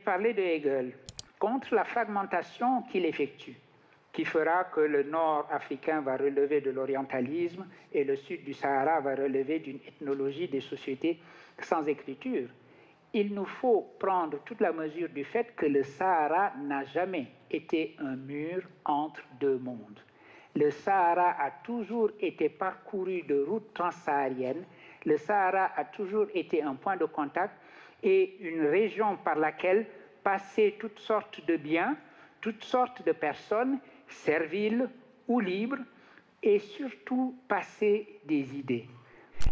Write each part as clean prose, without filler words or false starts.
parler de Hegel, contre la fragmentation qu'il effectue, qui fera que le nord africain va relever de l'orientalisme et le sud du Sahara va relever d'une ethnologie des sociétés sans écriture. Il nous faut prendre toute la mesure du fait que le Sahara n'a jamais été un mur entre deux mondes. Le Sahara a toujours été parcouru de routes transsahariennes. Le Sahara a toujours été un point de contact et une région par laquelle passaient toutes sortes de biens, toutes sortes de personnes, serviles ou libres, et surtout passaient des idées.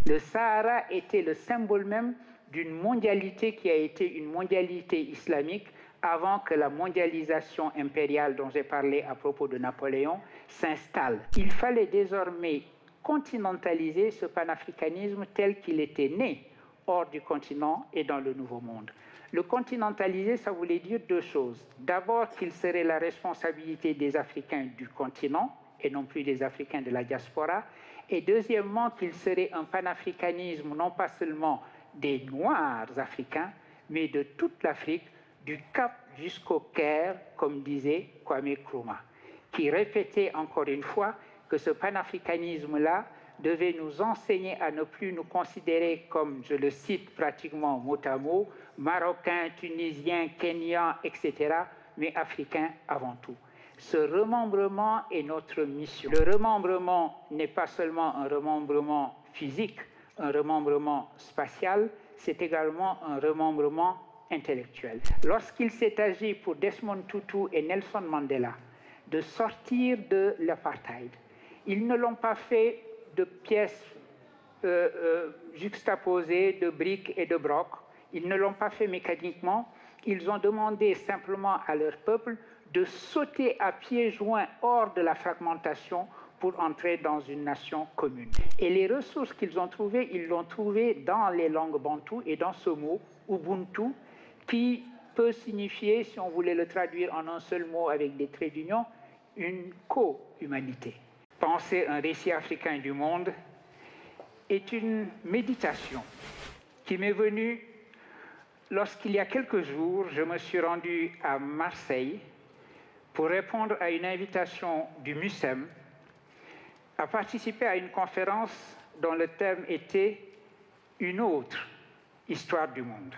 Le Sahara était le symbole même d'une mondialité qui a été une mondialité islamique avant que la mondialisation impériale dont j'ai parlé à propos de Napoléon s'installe. Il fallait désormais continentaliser ce panafricanisme tel qu'il était né hors du continent et dans le Nouveau Monde. Le continentaliser, ça voulait dire deux choses. D'abord, qu'il serait la responsabilité des Africains du continent et non plus des Africains de la diaspora. Et deuxièmement, qu'il serait un panafricanisme non pas seulement des Noirs africains, mais de toute l'Afrique, du Cap jusqu'au Caire, comme disait Kwame Nkrumah, qui répétait encore une fois que ce panafricanisme-là devait nous enseigner à ne plus nous considérer comme, je le cite pratiquement mot à mot, Marocains, Tunisiens, Kenyans, etc., mais Africains avant tout. Ce remembrement est notre mission. Le remembrement n'est pas seulement un remembrement physique, un remembrement spatial, c'est également un remembrement intellectuel. Lorsqu'il s'est agi pour Desmond Tutu et Nelson Mandela de sortir de l'apartheid, ils ne l'ont pas fait de pièces juxtaposées, de briques et de brocs. Ils ne l'ont pas fait mécaniquement. Ils ont demandé simplement à leur peuple de sauter à pieds joints hors de la fragmentation pour entrer dans une nation commune. Et les ressources qu'ils ont trouvées, ils l'ont trouvée dans les langues bantoues et dans ce mot, Ubuntu, qui peut signifier, si on voulait le traduire en un seul mot avec des traits d'union, une co-humanité. Penser un récit africain du monde est une méditation qui m'est venue lorsqu'il y a quelques jours, je me suis rendu à Marseille pour répondre à une invitation du MUSEM à participer à une conférence dont le thème était « Une autre histoire du monde ».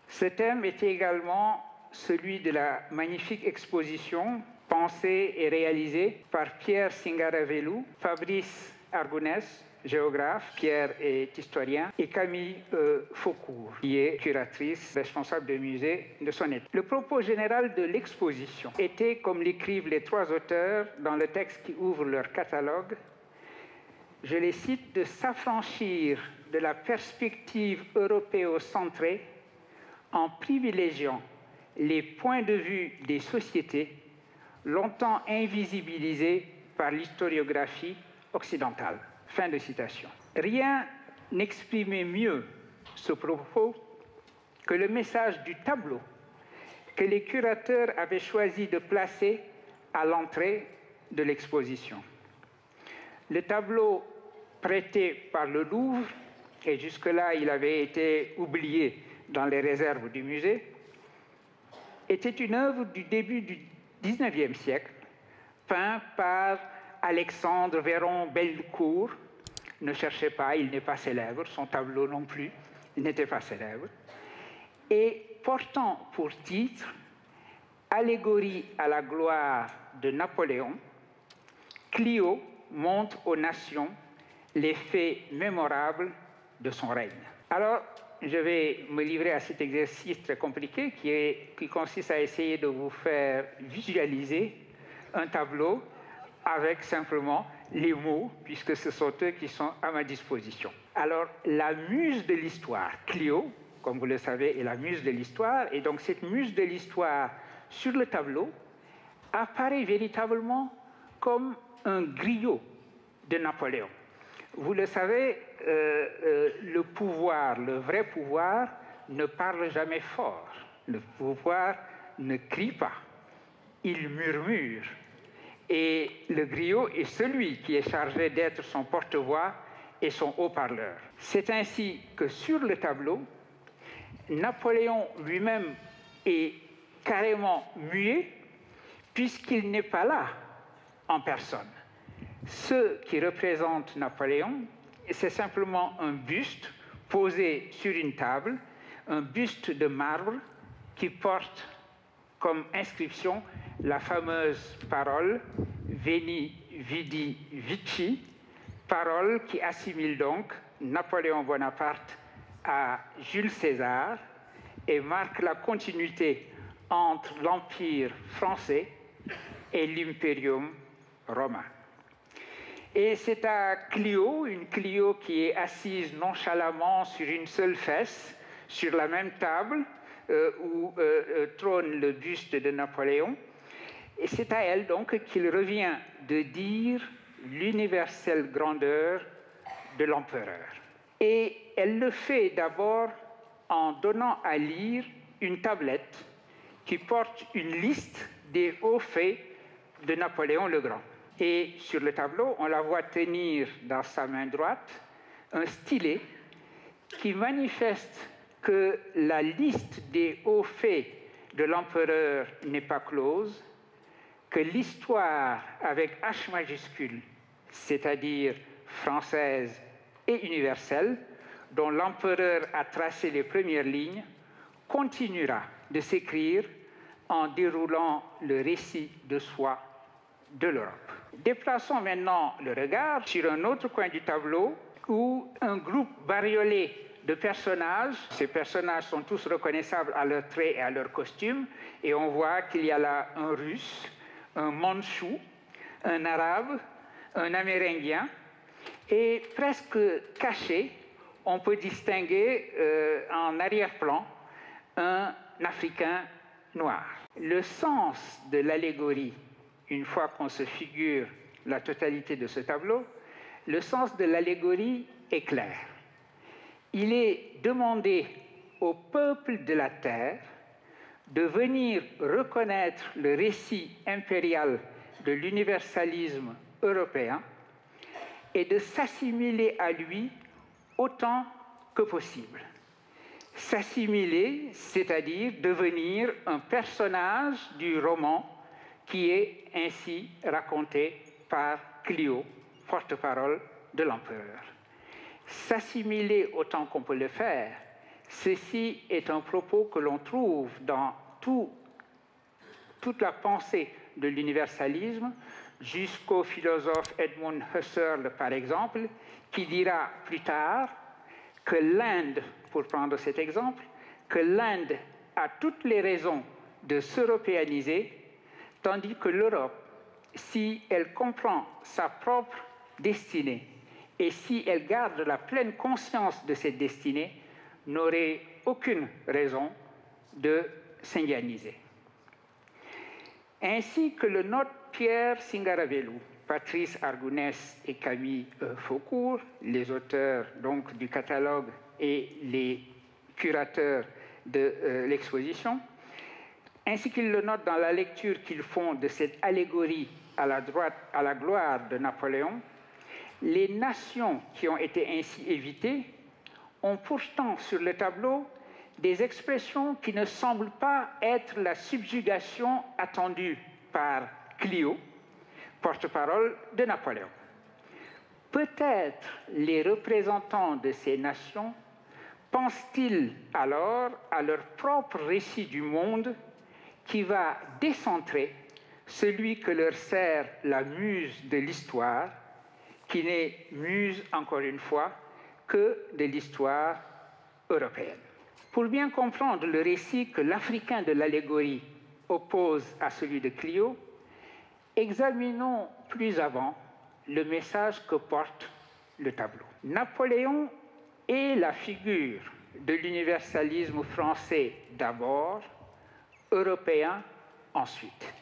Ce thème était également celui de la magnifique exposition pensée et réalisée par Pierre Singaravellu, Fabrice Argounès, géographe, Pierre est historien, et Camille Faucourt, qui est curatrice, responsable de musée de son état. Le propos général de l'exposition était, comme l'écrivent les trois auteurs dans le texte qui ouvre leur catalogue, je les cite, de s'affranchir de la perspective européocentrée en privilégiant les points de vue des sociétés longtemps invisibilisés par l'historiographie occidentale. Fin de citation. Rien n'exprimait mieux ce propos que le message du tableau que les curateurs avaient choisi de placer à l'entrée de l'exposition. Le tableau prêté par le Louvre, et jusque-là il avait été oublié dans les réserves du musée, était une œuvre du début du XIXe siècle, peint par Alexandre Véron Bellecour. Ne cherchez pas, il n'est pas célèbre, son tableau non plus, il n'était pas célèbre, et portant pour titre « Allégorie à la gloire de Napoléon », Clio montre aux nations les faits mémorables de son règne. Alors, je vais me livrer à cet exercice très compliqué qui consiste à essayer de vous faire visualiser un tableau avec simplement les mots, puisque ce sont eux qui sont à ma disposition. Alors, la muse de l'histoire, Clio, comme vous le savez, est la muse de l'histoire, et donc cette muse de l'histoire sur le tableau apparaît véritablement comme un griot de Napoléon. Vous le savez, le pouvoir, le vrai pouvoir, ne parle jamais fort. Le pouvoir ne crie pas, il murmure. Et le griot est celui qui est chargé d'être son porte-voix et son haut-parleur. C'est ainsi que sur le tableau, Napoléon lui-même est carrément muet puisqu'il n'est pas là en personne. Ce qui représente Napoléon, c'est simplement un buste posé sur une table, un buste de marbre qui porte comme inscription la fameuse parole Veni, Vidi, Vici, parole qui assimile donc Napoléon Bonaparte à Jules César et marque la continuité entre l'Empire français et l'Imperium romain. Et c'est à Clio, une Clio qui est assise nonchalamment sur une seule fesse, sur la même table où trône le buste de Napoléon. Et c'est à elle donc qu'il revient de dire l'universelle grandeur de l'empereur. Et elle le fait d'abord en donnant à lire une tablette qui porte une liste des hauts faits de Napoléon le Grand. Et sur le tableau, on la voit tenir dans sa main droite un stylet qui manifeste que la liste des hauts faits de l'empereur n'est pas close, que l'histoire avec H majuscule, c'est-à-dire française et universelle, dont l'empereur a tracé les premières lignes, continuera de s'écrire en déroulant le récit de soi de l'Europe. Déplaçons maintenant le regard sur un autre coin du tableau où un groupe bariolé de personnages, ces personnages sont tous reconnaissables à leurs traits et à leurs costumes, et on voit qu'il y a là un Russe, un Mandchou, un Arabe, un Amérindien, et presque caché, on peut distinguer en arrière-plan un Africain noir. Le sens de l'allégorie, une fois qu'on se figure la totalité de ce tableau, le sens de l'allégorie est clair. Il est demandé au peuple de la terre de venir reconnaître le récit impérial de l'universalisme européen et de s'assimiler à lui autant que possible. S'assimiler, c'est-à-dire devenir un personnage du roman qui est ainsi raconté par Clio, porte-parole de l'empereur. S'assimiler autant qu'on peut le faire, ceci est un propos que l'on trouve dans toute la pensée de l'universalisme, jusqu'au philosophe Edmund Husserl, par exemple, qui dira plus tard que l'Inde, pour prendre cet exemple, que l'Inde a toutes les raisons de s'européaniser, tandis que l'Europe, si elle comprend sa propre destinée et si elle garde la pleine conscience de cette destinée, n'aurait aucune raison de s'indianiser. Ainsi que le note Pierre Singaravellu, Patrice Argounès et Camille Faucourt, les auteurs donc du catalogue et les curateurs de l'exposition, ainsi qu'ils le notent dans la lecture qu'ils font de cette allégorie à la gloire de Napoléon, les nations qui ont été ainsi évitées ont pourtant sur le tableau des expressions qui ne semblent pas être la subjugation attendue par Clio, porte-parole de Napoléon. Peut-être les représentants de ces nations pensent-ils alors à leur propre récit du monde qui va décentrer celui que leur sert la muse de l'histoire, qui n'est muse, encore une fois, que de l'histoire européenne. Pour bien comprendre le récit que l'Africain de l'allégorie oppose à celui de Clio, examinons plus avant le message que porte le tableau. Napoléon est la figure de l'universalisme français d'abord, européen ensuite.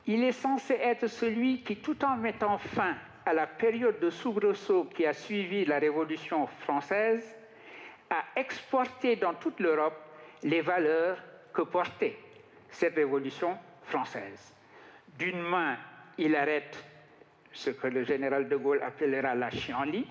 Il est censé être celui qui, tout en mettant fin à la période de soubresaut qui a suivi la Révolution française, a exporté dans toute l'Europe les valeurs que portait cette Révolution française. D'une main, il arrête ce que le général de Gaulle appellera la chienlit,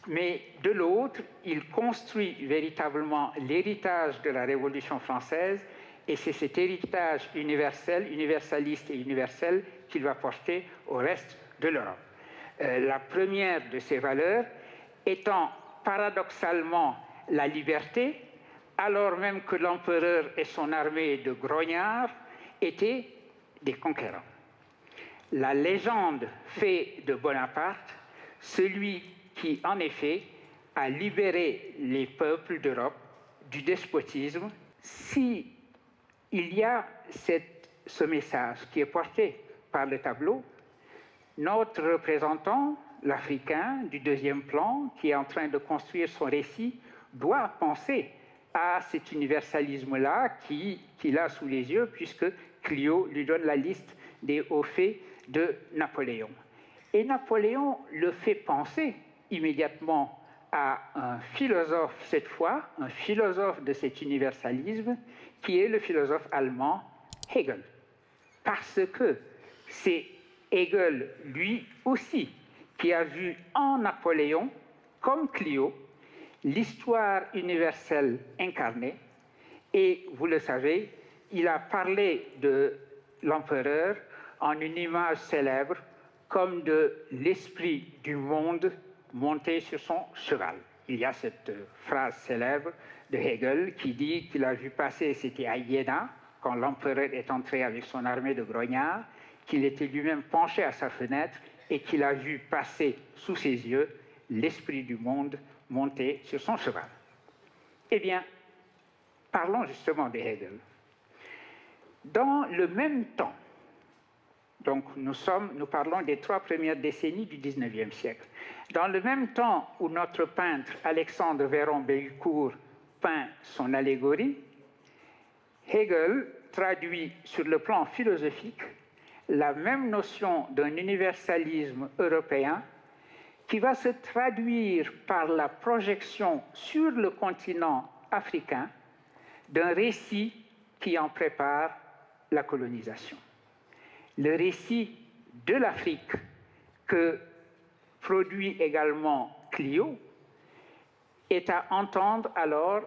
Mais de l'autre, il construit véritablement l'héritage de la Révolution française, et c'est cet héritage universel, universaliste et universel qu'il va porter au reste de l'Europe. La première de ces valeurs étant paradoxalement la liberté, alors même que l'empereur et son armée de grognards étaient des conquérants. La légende fait de Bonaparte celui qui, en effet, a libéré les peuples d'Europe du despotisme. Si il y a ce message qui est porté par le tableau, notre représentant, l'Africain du deuxième plan, qui est en train de construire son récit, doit penser à cet universalisme-là qu'il a sous les yeux, puisque Clio lui donne la liste des hauts faits de Napoléon. Et Napoléon le fait penser immédiatement à un philosophe, cette fois, un philosophe de cet universalisme, qui est le philosophe allemand Hegel. Parce que c'est Hegel, lui aussi, qui a vu en Napoléon, comme Clio, l'histoire universelle incarnée. Et vous le savez, il a parlé de l'empereur en une image célèbre comme de l'esprit du monde monté sur son cheval. Il y a cette phrase célèbre de Hegel qui dit qu'il a vu passer, c'était à Iéna, quand l'empereur est entré avec son armée de grognards, qu'il était lui-même penché à sa fenêtre et qu'il a vu passer sous ses yeux l'esprit du monde monté sur son cheval. Eh bien, parlons justement de Hegel. Dans le même temps, donc nous parlons des 3 premières décennies du XIXe siècle. Dans le même temps où notre peintre Alexandre Véron-Bellecourt peint son allégorie, Hegel traduit sur le plan philosophique la même notion d'un universalisme européen qui va se traduire par la projection sur le continent africain d'un récit qui en prépare la colonisation. Le récit de l'Afrique que produit également Clio est à entendre alors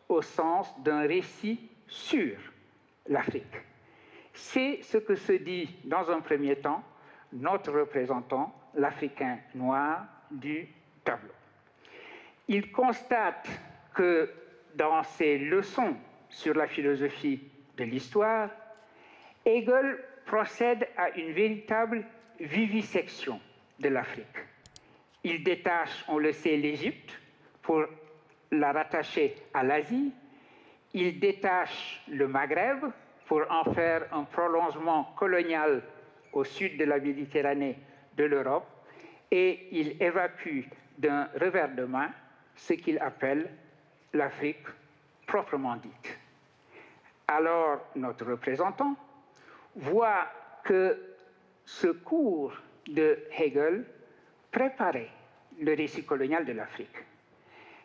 au sens d'un récit sur l'Afrique. C'est ce que se dit dans un premier temps notre représentant, l'Africain noir du tableau. Il constate que dans ses leçons sur la philosophie de l'histoire, Hegel procède à une véritable vivisection de l'Afrique. Il détache, on le sait, l'Égypte pour la rattacher à l'Asie. Il détache le Maghreb pour en faire un prolongement colonial au sud de la Méditerranée de l'Europe. Et il évacue d'un revers de main ce qu'il appelle l'Afrique proprement dite. Alors, notre représentant voit que ce cours de Hegel préparait le récit colonial de l'Afrique.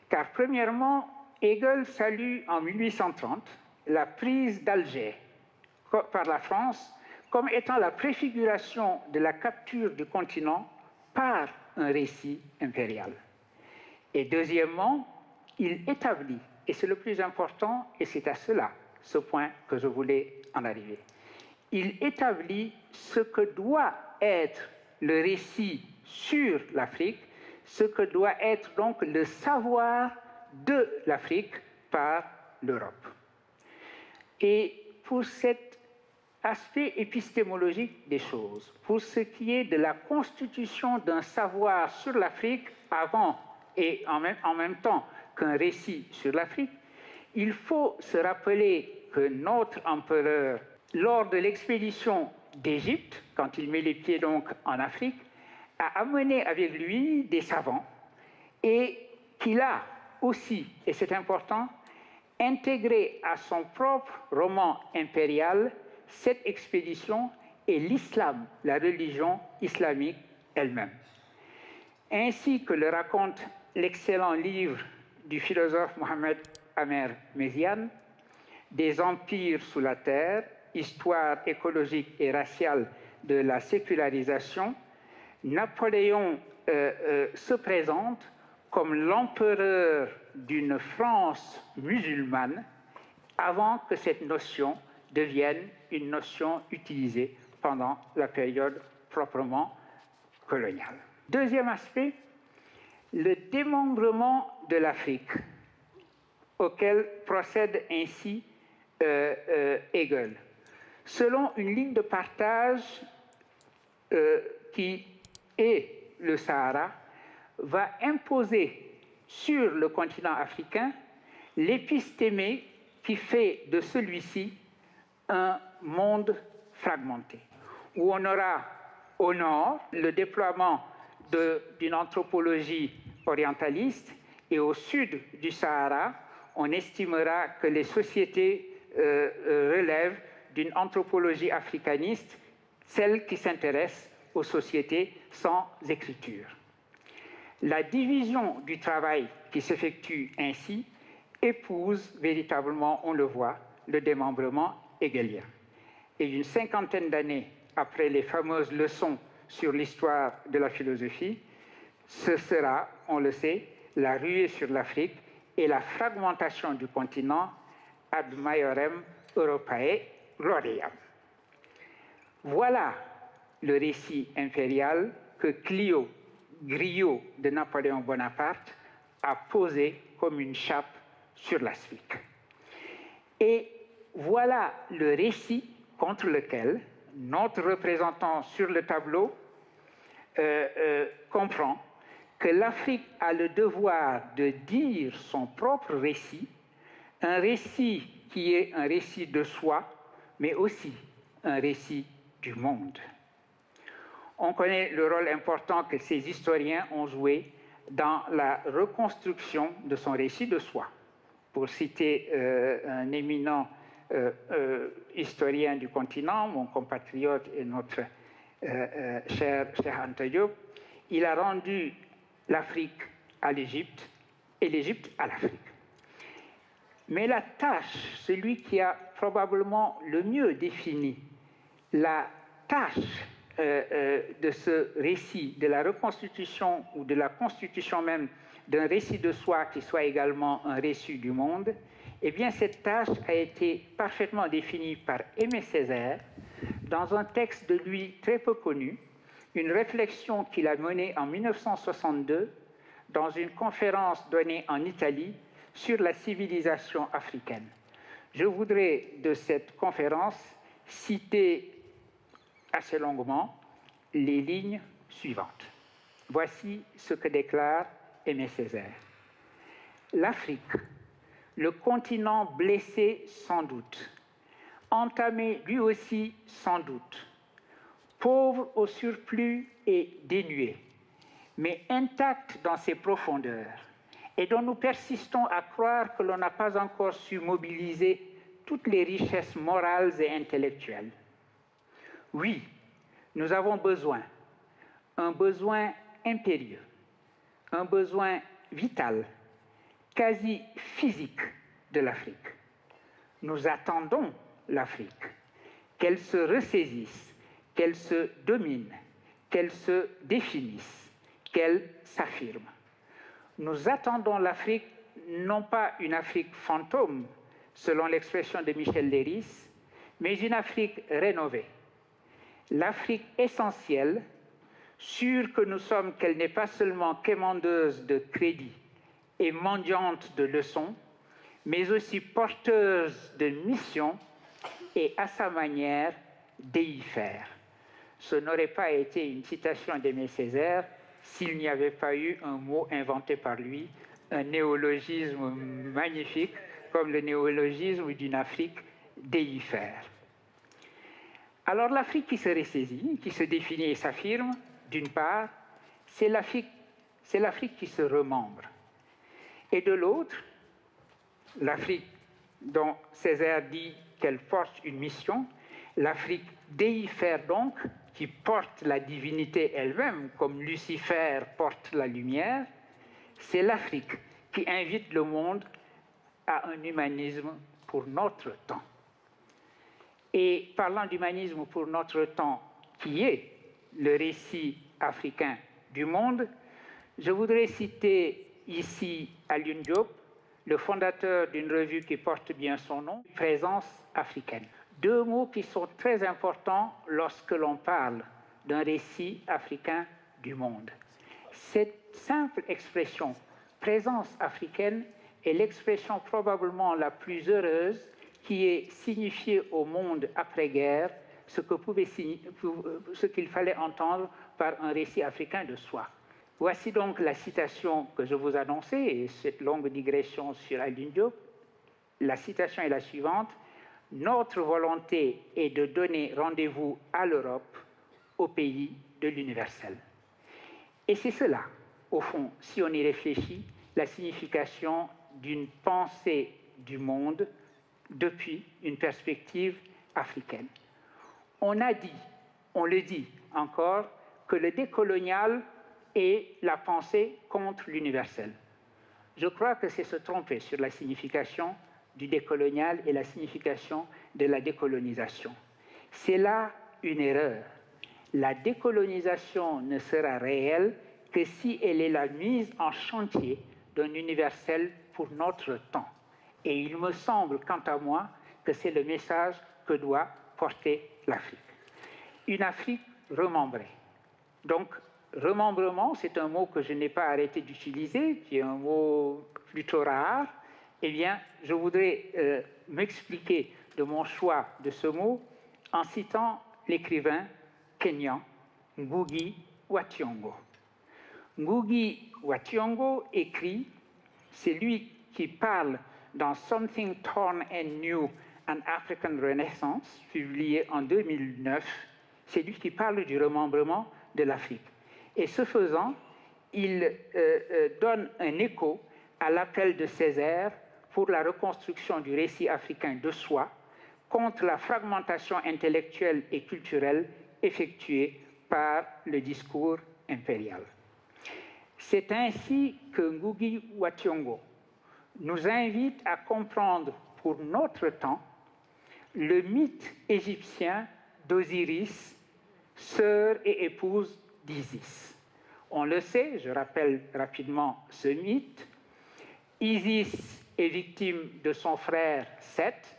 Car premièrement, Hegel salue en 1830 la prise d'Alger par la France comme étant la préfiguration de la capture du continent par un récit impérial. Et deuxièmement, il établit, et c'est le plus important, et c'est à cela, ce point que je voulais en arriver, il établit ce que doit être le récit sur l'Afrique, ce que doit être donc le savoir de l'Afrique par l'Europe. Et pour cet aspect épistémologique des choses, pour ce qui est de la constitution d'un savoir sur l'Afrique avant et en même temps qu'un récit sur l'Afrique, il faut se rappeler que notre empereur, lors de l'expédition d'Égypte, quand il met les pieds donc en Afrique, a amené avec lui des savants et qu'il a aussi, et c'est important, intégré à son propre roman impérial cette expédition et l'islam, la religion islamique elle-même. Ainsi que le raconte l'excellent livre du philosophe Mohamed Amer Méziane, Des empires sous la terre, histoire écologique et raciale de la sécularisation, Napoléon se présente comme l'empereur d'une France musulmane avant que cette notion devienne une notion utilisée pendant la période proprement coloniale. Deuxième aspect, le démembrement de l'Afrique, auquel procède ainsi Hegel. Selon une ligne de partage qui est le Sahara, va imposer sur le continent africain l'épistémée qui fait de celui-ci un monde fragmenté, où on aura au nord le déploiement d'une anthropologie orientaliste et au sud du Sahara, on estimera que les sociétés relèvent d'une anthropologie africaniste, celle qui s'intéresse aux sociétés sans écriture. La division du travail qui s'effectue ainsi épouse véritablement, on le voit, le démembrement hegelien. Et une cinquantaine d'années après les fameuses leçons sur l'histoire de la philosophie, ce sera, on le sait, la ruée sur l'Afrique et la fragmentation du continent ad maiorem Europae gloriam. Voilà le récit impérial que Griot de Napoléon Bonaparte a posé comme une chape sur l'Afrique. Et voilà le récit contre lequel notre représentant sur le tableau comprend que l'Afrique a le devoir de dire son propre récit, un récit qui est un récit de soi, mais aussi un récit du monde. On connaît le rôle important que ces historiens ont joué dans la reconstruction de son récit de soi. Pour citer un éminent historien du continent, mon compatriote et notre cher Anta Diop, il a rendu l'Afrique à l'Égypte et l'Égypte à l'Afrique. Mais la tâche, celui qui a probablement le mieux défini la tâche de ce récit, de la reconstitution ou de la constitution même d'un récit de soi qui soit également un récit du monde, eh bien cette tâche a été parfaitement définie par Aimé Césaire dans un texte de lui très peu connu, une réflexion qu'il a menée en 1962 dans une conférence donnée en Italie sur la civilisation africaine. Je voudrais de cette conférence citer assez longuement les lignes suivantes. Voici ce que déclare Aimé Césaire. L'Afrique, le continent blessé sans doute, entamé lui aussi sans doute, pauvre au surplus et dénué, mais intact dans ses profondeurs, et dont nous persistons à croire que l'on n'a pas encore su mobiliser toutes les richesses morales et intellectuelles. Oui, nous avons besoin, un besoin impérieux, un besoin vital, quasi physique de l'Afrique. Nous attendons l'Afrique, qu'elle se ressaisisse, qu'elle se domine, qu'elle se définisse, qu'elle s'affirme. Nous attendons l'Afrique, non pas une Afrique fantôme, selon l'expression de Michel Léris, mais une Afrique rénovée. L'Afrique essentielle, sûre que nous sommes qu'elle n'est pas seulement quémandeuse de crédit et mendiante de leçons, mais aussi porteuse de missions et, à sa manière, déifère. Ce n'aurait pas été une citation d'Aimé Césaire s'il n'y avait pas eu un mot inventé par lui, un néologisme magnifique, comme le néologisme d'une Afrique déifère. Alors l'Afrique qui se ressaisit, qui se définit et s'affirme, d'une part, c'est l'Afrique qui se remembre. Et de l'autre, l'Afrique dont Césaire dit qu'elle porte une mission, l'Afrique déifère donc, qui porte la divinité elle-même, comme Lucifer porte la lumière, c'est l'Afrique qui invite le monde à un humanisme pour notre temps. Et parlant d'humanisme pour notre temps, qui est le récit africain du monde, je voudrais citer ici Alioune Diop, le fondateur d'une revue qui porte bien son nom, Présence africaine. Deux mots qui sont très importants lorsque l'on parle d'un récit africain du monde. Cette simple expression, présence africaine, est l'expression probablement la plus heureuse qui ait signifié au monde après-guerre ce qu'il fallait entendre par un récit africain de soi. Voici donc la citation que je vous annonçais, et cette longue digression sur Alioune Diop. La citation est la suivante. « Notre volonté est de donner rendez-vous à l'Europe, au pays de l'universel. » Et c'est cela, au fond, si on y réfléchit, la signification d'une pensée du monde depuis une perspective africaine. On a dit, on le dit encore, que le décolonial est la pensée contre l'universel. Je crois que c'est se tromper sur la signification du décolonial et la signification de la décolonisation. C'est là une erreur. La décolonisation ne sera réelle que si elle est la mise en chantier d'un universel pour notre temps. Et il me semble, quant à moi, que c'est le message que doit porter l'Afrique. Une Afrique remembrée. Donc, remembrement, c'est un mot que je n'ai pas arrêté d'utiliser, qui est un mot plutôt rare. Eh bien, je voudrais m'expliquer de mon choix de ce mot en citant l'écrivain kényan Ngugi wa Thiong'o. Ngugi wa Thiong'o écrit, c'est lui qui parle dans Something Torn and New, An African Renaissance, publié en 2009, c'est lui qui parle du remembrement de l'Afrique. Et ce faisant, il donne un écho à l'appel de Césaire pour la reconstruction du récit africain de soi contre la fragmentation intellectuelle et culturelle effectuée par le discours impérial. C'est ainsi que Ngugi wa Thiong'o nous invite à comprendre pour notre temps le mythe égyptien d'Osiris, sœur et épouse d'Isis. On le sait, je rappelle rapidement ce mythe. Isis est victime de son frère Seth,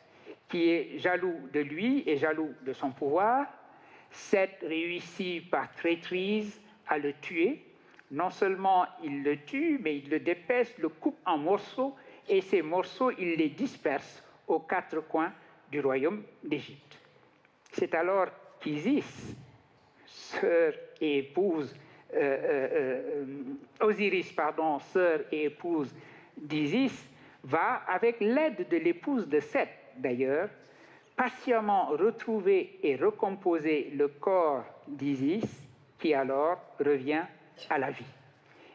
qui est jaloux de lui et jaloux de son pouvoir. Seth réussit par traîtrise à le tuer. Non seulement il le tue, mais il le dépèce, le coupe en morceaux, et ces morceaux, il les disperse aux quatre coins du royaume d'Égypte. C'est alors qu'Isis, sœur et épouse, Osiris, pardon, sœur et épouse d'Isis, va, avec l'aide de l'épouse de Seth d'ailleurs, patiemment retrouver et recomposer le corps d'Isis, qui alors revient à la vie.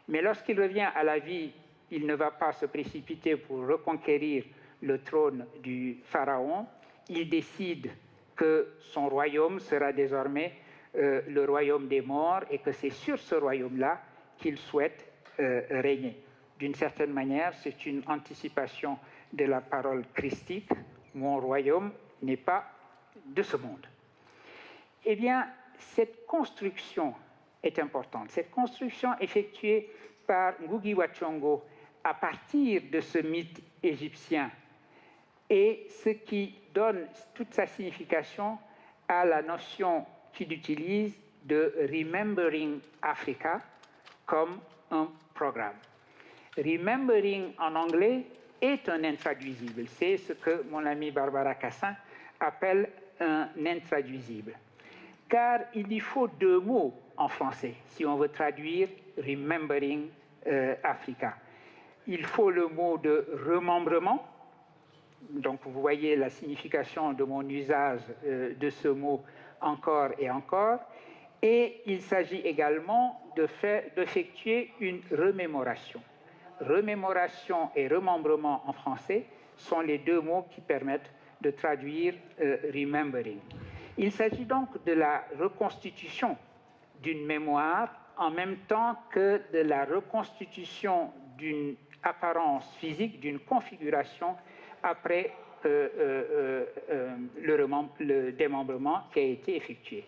Mais lorsqu'il revient à la vie, il ne va pas se précipiter pour reconquérir le trône du pharaon. Il décide que son royaume sera désormais le royaume des morts et que c'est sur ce royaume-là qu'il souhaite régner. D'une certaine manière, c'est une anticipation de la parole christique. Mon royaume n'est pas de ce monde. Eh bien, cette construction est importante. Cette construction effectuée par Ngugi wa Thiong'o à partir de ce mythe égyptien est ce qui donne toute sa signification à la notion qu'il utilise de Remembering Africa comme un programme. Remembering en anglais est un intraduisible. C'est ce que mon amie Barbara Cassin appelle un intraduisible. Car il y faut deux mots en français si on veut traduire Remembering Africa. Il faut le mot de remembrement. Donc vous voyez la signification de mon usage de ce mot encore et encore. Et il s'agit également d'effectuer une remémoration. Remémoration et remembrement en français sont les deux mots qui permettent de traduire remembering. Il s'agit donc de la reconstitution d'une mémoire en même temps que de la reconstitution d'une apparence physique, d'une configuration après le démembrement qui a été effectué.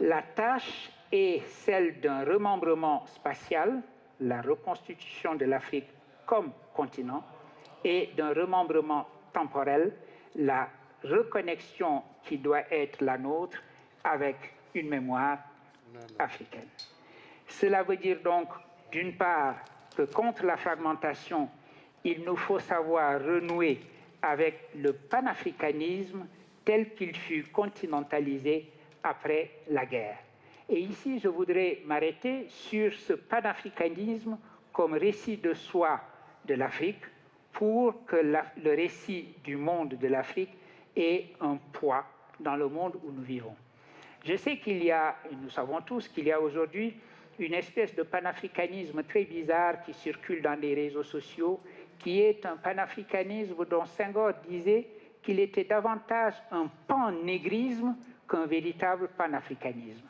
La tâche est celle d'un remembrement spatial, la reconstitution de l'Afrique comme continent et d'un remembrement temporel, la reconnexion qui doit être la nôtre avec une mémoire africaine. Cela veut dire donc, d'une part, que contre la fragmentation, il nous faut savoir renouer avec le panafricanisme tel qu'il fut continentalisé après la guerre. Et ici, je voudrais m'arrêter sur ce panafricanisme comme récit de soi de l'Afrique pour que le récit du monde de l'Afrique ait un poids dans le monde où nous vivons. Je sais qu'il y a, et nous savons tous qu'il y a aujourd'hui une espèce de panafricanisme très bizarre qui circule dans les réseaux sociaux, qui est un panafricanisme dont Senghor disait qu'il était davantage un pan-négrisme qu'un véritable panafricanisme.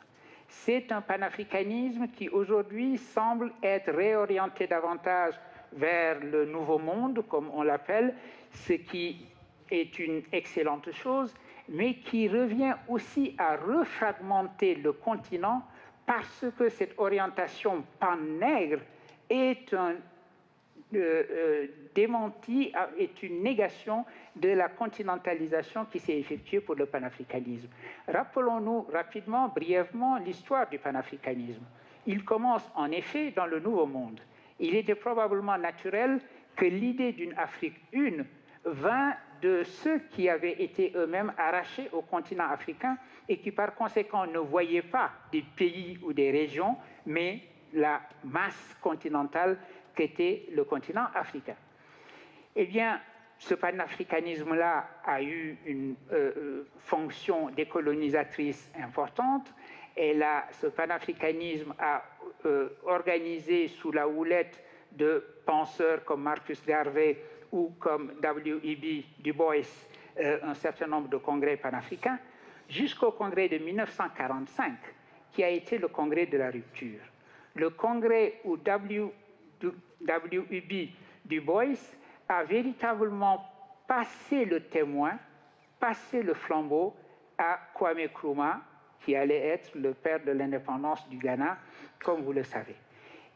C'est un panafricanisme qui aujourd'hui semble être réorienté davantage vers le nouveau monde, comme on l'appelle, ce qui est une excellente chose, mais qui revient aussi à refragmenter le continent parce que cette orientation pan-nègre est un démenti, est une négation de la continentalisation qui s'est effectuée pour le panafricanisme. Rappelons-nous rapidement, brièvement, l'histoire du panafricanisme. Il commence en effet dans le Nouveau Monde. Il était probablement naturel que l'idée d'une Afrique une vint de ceux qui avaient été eux-mêmes arrachés au continent africain et qui par conséquent ne voyaient pas des pays ou des régions, mais la masse continentale qu'était le continent africain. Eh bien, ce panafricanisme-là a eu une fonction décolonisatrice importante. Et là, ce panafricanisme a organisé sous la houlette de penseurs comme Marcus Garvey ou comme W.E.B. Du Bois un certain nombre de congrès panafricains, jusqu'au congrès de 1945, qui a été le congrès de la rupture. Le congrès où W.E.B. Du Bois a véritablement passé le témoin, passé le flambeau à Kwame Nkrumah, qui allait être le père de l'indépendance du Ghana, comme vous le savez.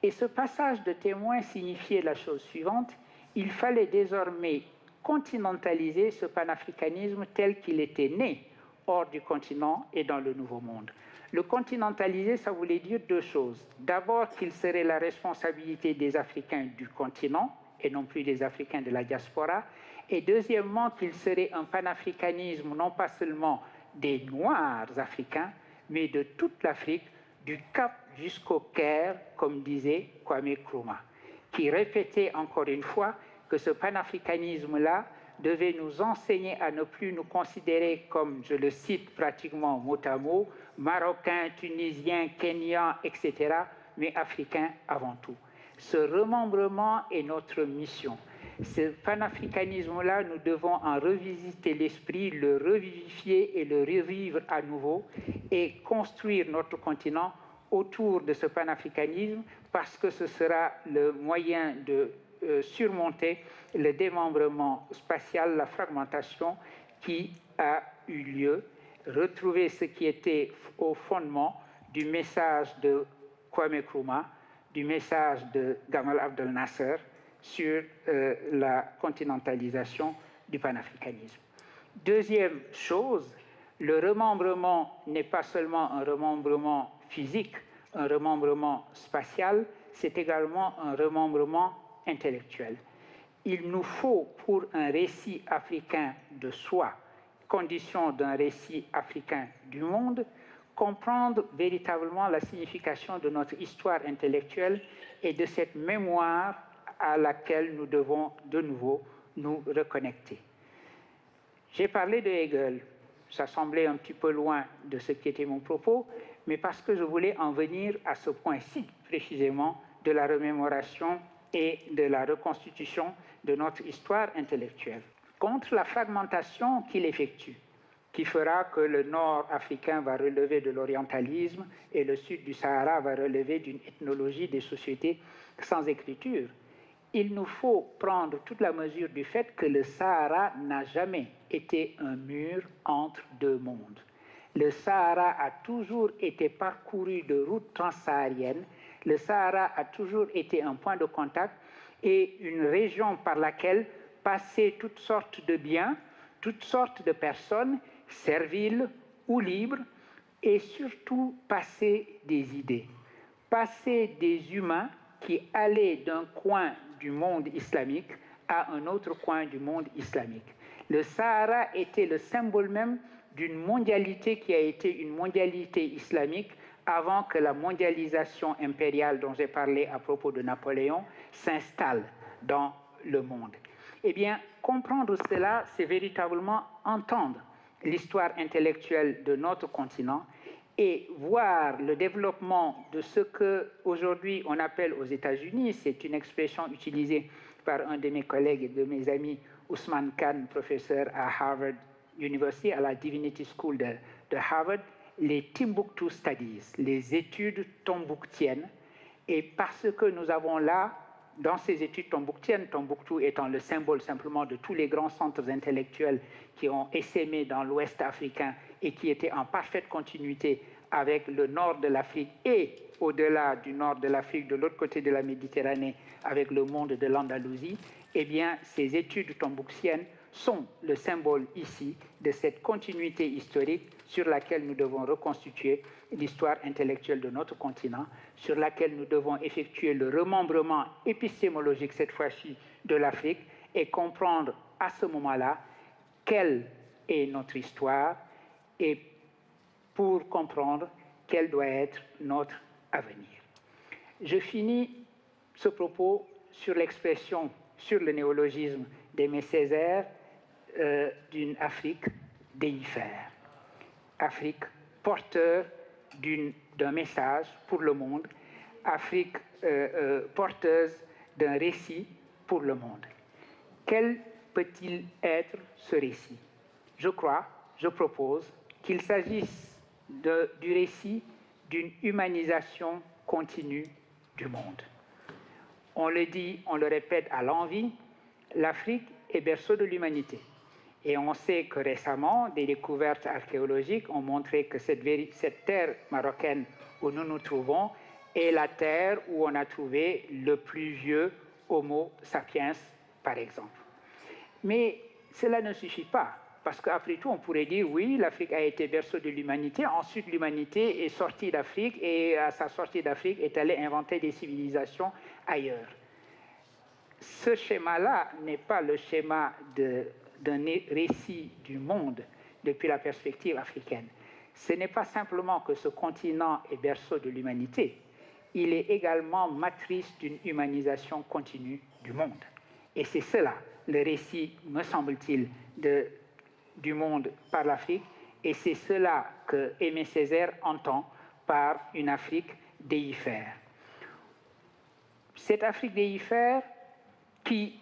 Et ce passage de témoin signifiait la chose suivante: il fallait désormais continentaliser ce panafricanisme tel qu'il était né hors du continent et dans le Nouveau Monde. Le continentaliser, ça voulait dire deux choses. D'abord, qu'il serait la responsabilité des Africains du continent et non plus des Africains de la diaspora. Et deuxièmement, qu'il serait un panafricanisme non pas seulement des Noirs africains, mais de toute l'Afrique, du Cap jusqu'au Caire, comme disait Kwame Nkrumah, qui répétait encore une fois que ce panafricanisme-là devait nous enseigner à ne plus nous considérer comme, je le cite pratiquement mot à mot, Marocains, Tunisiens, Kenyans, etc., mais Africains avant tout. Ce remembrement est notre mission. Ce panafricanisme-là, nous devons en revisiter l'esprit, le revivifier et le revivre à nouveau et construire notre continent autour de ce panafricanisme parce que ce sera le moyen de surmonter le démembrement spatial, la fragmentation qui a eu lieu, retrouver ce qui était au fondement du message de Kwame Nkrumah, du message de Gamal Abdel Nasser sur la continentalisation du panafricanisme. Deuxième chose, le remembrement n'est pas seulement un remembrement physique, un remembrement spatial, c'est également un remembrement intellectuel. Il nous faut, pour un récit africain de soi, condition d'un récit africain du monde, comprendre véritablement la signification de notre histoire intellectuelle et de cette mémoire à laquelle nous devons de nouveau nous reconnecter. J'ai parlé de Hegel, ça semblait un petit peu loin de ce qui était mon propos, mais parce que je voulais en venir à ce point-ci précisément de la remémoration et de la reconstitution de notre histoire intellectuelle. Contre la fragmentation qu'il effectue, qui fera que le nord africain va relever de l'orientalisme et le sud du Sahara va relever d'une ethnologie des sociétés sans écriture, il nous faut prendre toute la mesure du fait que le Sahara n'a jamais été un mur entre deux mondes. Le Sahara a toujours été parcouru de routes transsahariennes. Le Sahara a toujours été un point de contact et une région par laquelle passaient toutes sortes de biens, toutes sortes de personnes, serviles ou libres, et surtout passer des idées, passer des humains qui allaient d'un coin du monde islamique à un autre coin du monde islamique. Le Sahara était le symbole même d'une mondialité qui a été une mondialité islamique avant que la mondialisation impériale dont j'ai parlé à propos de Napoléon s'installe dans le monde. Eh bien, comprendre cela, c'est véritablement entendre l'histoire intellectuelle de notre continent et voir le développement de ce qu'aujourd'hui on appelle aux États-Unis, c'est une expression utilisée par un de mes collègues et de mes amis, Ousmane Khan, professeur à Harvard University, à la Divinity School de Harvard, les Timbuktu Studies, les études tombouctiennes. Et parce que nous avons là, dans ces études tombouctiennes, Tombouctou étant le symbole simplement de tous les grands centres intellectuels qui ont essaimé dans l'Ouest africain et qui étaient en parfaite continuité avec le nord de l'Afrique et au-delà du nord de l'Afrique, de l'autre côté de la Méditerranée, avec le monde de l'Andalousie, eh bien, ces études tombouctiennes sont le symbole ici de cette continuité historique sur laquelle nous devons reconstituer l'histoire intellectuelle de notre continent, sur laquelle nous devons effectuer le remembrement épistémologique, cette fois-ci, de l'Afrique, et comprendre à ce moment-là quelle est notre histoire et pour comprendre quel doit être notre avenir. Je finis ce propos sur l'expression, sur le néologisme d'Aimé Césaire, d'une Afrique déifère. Afrique porteur d'un message pour le monde, Afrique porteuse d'un récit pour le monde. Quel peut-il être ce récit? Je crois, je propose qu'il s'agisse du récit d'une humanisation continue du monde. On le dit, on le répète à l'envi, l'Afrique est berceau de l'humanité. Et on sait que récemment, des découvertes archéologiques ont montré que cette terre marocaine où nous nous trouvons est la terre où on a trouvé le plus vieux Homo sapiens, par exemple. Mais cela ne suffit pas, parce qu'après tout, on pourrait dire, oui, l'Afrique a été berceau de l'humanité, ensuite l'humanité est sortie d'Afrique, et à sa sortie d'Afrique est allée inventer des civilisations ailleurs. Ce schéma-là n'est pas le schéma d'un récit du monde depuis la perspective africaine. Ce n'est pas simplement que ce continent est berceau de l'humanité, il est également matrice d'une humanisation continue du monde. Et c'est cela, le récit, me semble-t-il, du monde par l'Afrique, et c'est cela que Aimé Césaire entend par une Afrique déifère. Cette Afrique déifère qui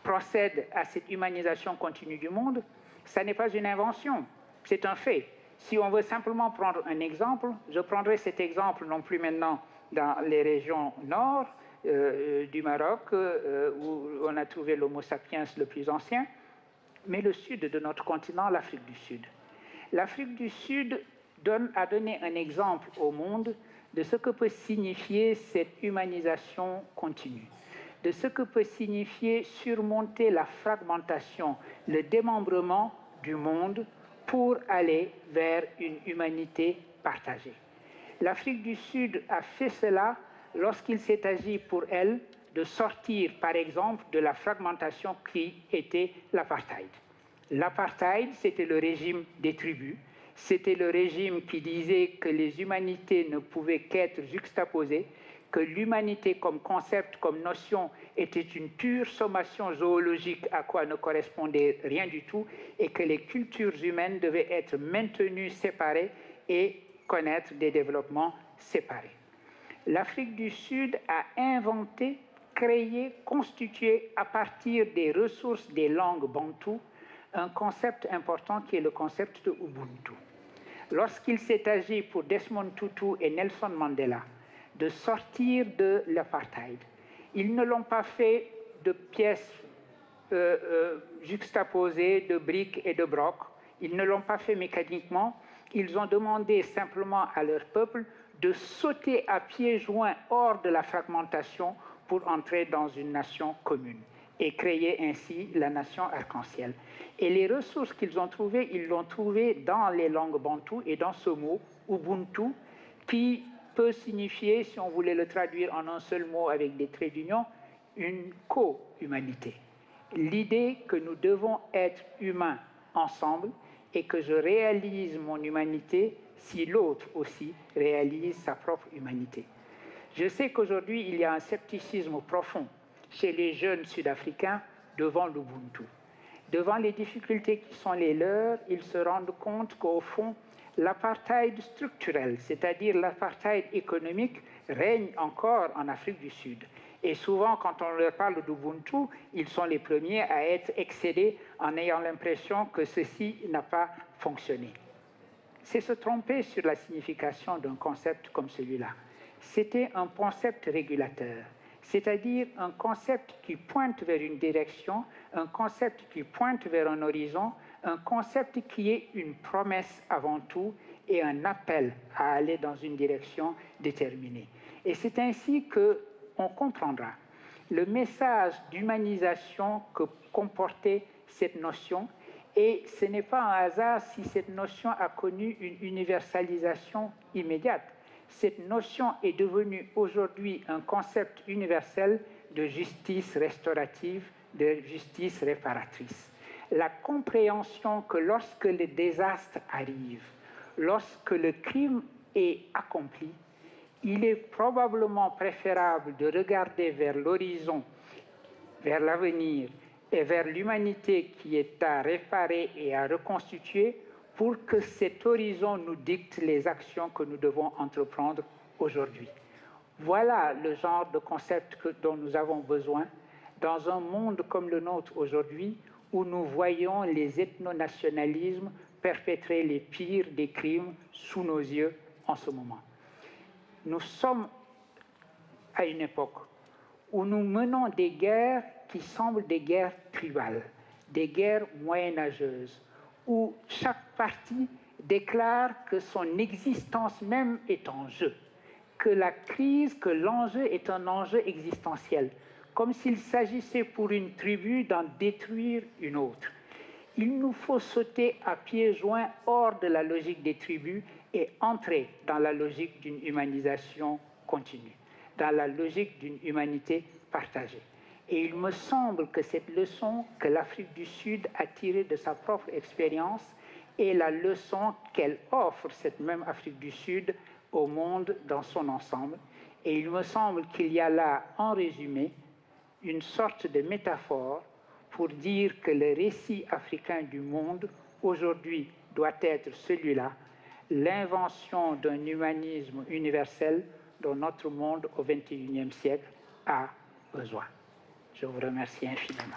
procède à cette humanisation continue du monde, ça n'est pas une invention, c'est un fait. Si on veut simplement prendre un exemple, je prendrai cet exemple non plus maintenant dans les régions nord du Maroc, où on a trouvé l'Homo sapiens le plus ancien, mais le sud de notre continent, l'Afrique du Sud. L'Afrique du Sud a donné un exemple au monde de ce que peut signifier cette humanisation continue, de ce que peut signifier surmonter la fragmentation, le démembrement du monde pour aller vers une humanité partagée. L'Afrique du Sud a fait cela lorsqu'il s'est agi pour elle de sortir, par exemple, de la fragmentation qui était l'apartheid. L'apartheid, c'était le régime des tribus, c'était le régime qui disait que les humanités ne pouvaient qu'être juxtaposées, que l'humanité comme concept, comme notion, était une pure sommation zoologique à quoi ne correspondait rien du tout, et que les cultures humaines devaient être maintenues séparées et connaître des développements séparés. L'Afrique du Sud a inventé, créé, constitué à partir des ressources des langues bantoues un concept important qui est le concept de Ubuntu. Lorsqu'il s'est agi pour Desmond Tutu et Nelson Mandela de sortir de l'apartheid, ils ne l'ont pas fait de pièces juxtaposées, de briques et de brocs, ils ne l'ont pas fait mécaniquement, ils ont demandé simplement à leur peuple de sauter à pieds joints hors de la fragmentation pour entrer dans une nation commune et créer ainsi la nation arc-en-ciel. Et les ressources qu'ils ont trouvées, ils l'ont trouvée dans les langues bantoues et dans ce mot, Ubuntu, qui peut signifier, si on voulait le traduire en un seul mot avec des traits d'union, une co-humanité. L'idée que nous devons être humains ensemble et que je réalise mon humanité si l'autre aussi réalise sa propre humanité. Je sais qu'aujourd'hui, il y a un scepticisme profond chez les jeunes Sud-Africains devant l'Ubuntu. Devant les difficultés qui sont les leurs, ils se rendent compte qu'au fond, l'apartheid structurel, c'est-à-dire l'apartheid économique, règne encore en Afrique du Sud. Et souvent, quand on leur parle d'Ubuntu, ils sont les premiers à être excédés en ayant l'impression que ceci n'a pas fonctionné. C'est se tromper sur la signification d'un concept comme celui-là. C'était un concept régulateur, c'est-à-dire un concept qui pointe vers une direction, un concept qui pointe vers un horizon, un concept qui est une promesse avant tout et un appel à aller dans une direction déterminée. Et c'est ainsi qu'on comprendra le message d'humanisation que comportait cette notion. Et ce n'est pas un hasard si cette notion a connu une universalisation immédiate. Cette notion est devenue aujourd'hui un concept universel de justice restaurative, de justice réparatrice. La compréhension que lorsque le désastre arrive, lorsque le crime est accompli, il est probablement préférable de regarder vers l'horizon, vers l'avenir et vers l'humanité qui est à réparer et à reconstituer pour que cet horizon nous dicte les actions que nous devons entreprendre aujourd'hui. Voilà le genre de concept dont nous avons besoin dans un monde comme le nôtre aujourd'hui où nous voyons les ethno-nationalismes perpétrer les pires des crimes sous nos yeux en ce moment. Nous sommes à une époque où nous menons des guerres qui semblent des guerres tribales, des guerres moyenâgeuses, où chaque parti déclare que son existence même est en jeu, que la crise, que l'enjeu est un enjeu existentiel, comme s'il s'agissait pour une tribu d'en détruire une autre. Il nous faut sauter à pieds joints hors de la logique des tribus et entrer dans la logique d'une humanisation continue, dans la logique d'une humanité partagée. Et il me semble que cette leçon que l'Afrique du Sud a tirée de sa propre expérience est la leçon qu'elle offre, cette même Afrique du Sud, au monde dans son ensemble. Et il me semble qu'il y a là, en résumé, une sorte de métaphore pour dire que le récit africain du monde, aujourd'hui, doit être celui-là, l'invention d'un humanisme universel dont notre monde au XXIe siècle a besoin. Je vous remercie infiniment.